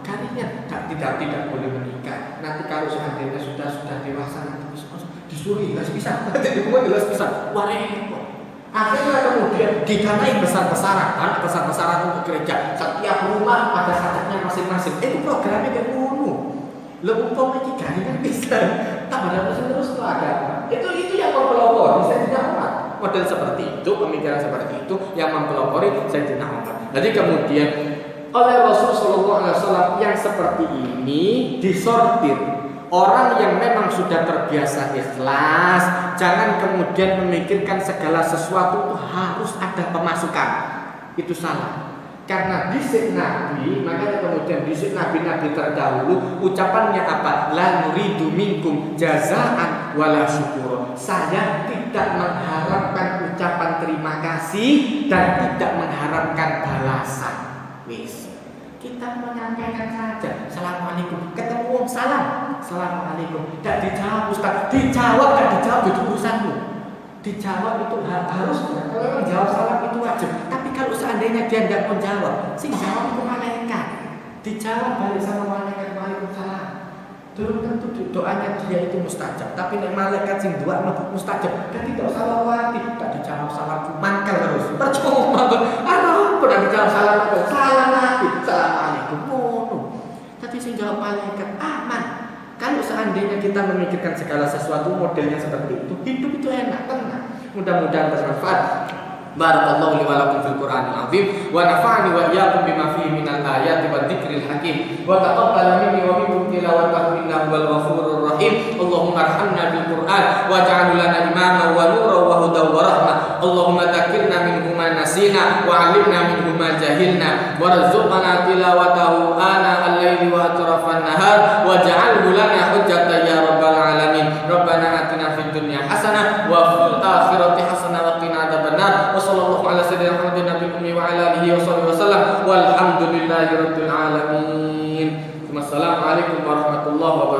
Garingnya tidak boleh menikah. Nanti kalau seandainya sudah dewasa disuruh jelas bisa. Jadi semua jelas bisa. Wah repot. Akhirnya kemudian didanai besar-besaran untuk gereja. Setiap rumah ada sajaknya masing-masing. Itu programnya kayak ngono. Lebih umpama iki garingan bisa. Tambah terus itu agama. Itu yang mempelopori Sayyidina Umar. Model seperti itu, pemikiran seperti itu yang mempelopori Sayyidina Umar. Jadi kemudian oleh Rasulullah SAW yang seperti ini disortir. Orang yang memang sudah terbiasa ikhlas, jangan kemudian memikirkan segala sesuatu itu harus ada pemasukan. Itu salah. Karena disik Nabi, makanya kemudian disik Nabi-Nabi terdahulu ucapannya apa? La nuridu minkum jazaan wala syukur. Saya tidak mengharapkan ucapan terima kasih dan tidak mengharapkan balasan. Wis, kita menyampaikan saja. Assalamualaikum. Ketemu wong salam. Assalamualaikum. Tidak dijawab Ustaz. Dijawab tidak dijawab itu urusanmu. Dijawab itu harus. Kalau jawab salam itu wajib. Tapi kalau seandainya dia tidak mau jawab, sing jawab itu malaikat. Dijawab balik sama malaikat. Waalaikumsalam. Belum tentu doanya dia itu mustajab. Tapi nek malaikat sing doa mustajab. Dan tidak usah khawatir. Tidak dijawab salam mangkel terus. Percuma. Aduh, pernah dijawab salam Nabi. Assalamualaikum. Tapi sing jawab malaikat aman. Kalau seandainya kita memikirkan segala sesuatu modelnya seperti itu, hidup itu enak, tenang. Mudah-mudahan bermanfaat. Barakallahu li wa lakum fil Qur'anil azim wa nafa'ani wa iyyakum bima fihi minal ayati wa dzikril hakim wa taqabbal minni wa minkum tilawatahu innahu wal ghafurur rahim. Allahumma arhamna bil Qur'an waj'al lana imaman wa nuran wa hudan wa rahmah. Allahumma dzakkirna minhu ma nasina wa 'allimna minhu ma jahilna warzuqna tilawatahu ana al-laili wa atrafan nahar waj'alhu lana hujjatan ya rabbal alamin. Rabbana atina fid dunya hasanah wa fil akhirati hasanah wa qina adzabannar. Wassallallahu ala sayyidina Muhammadin nabiyil ummi wa ala alihi wa sallam walhamdulillahi rabbil alamin. Wassalamualaikum warahmatullahi wabarakatuh.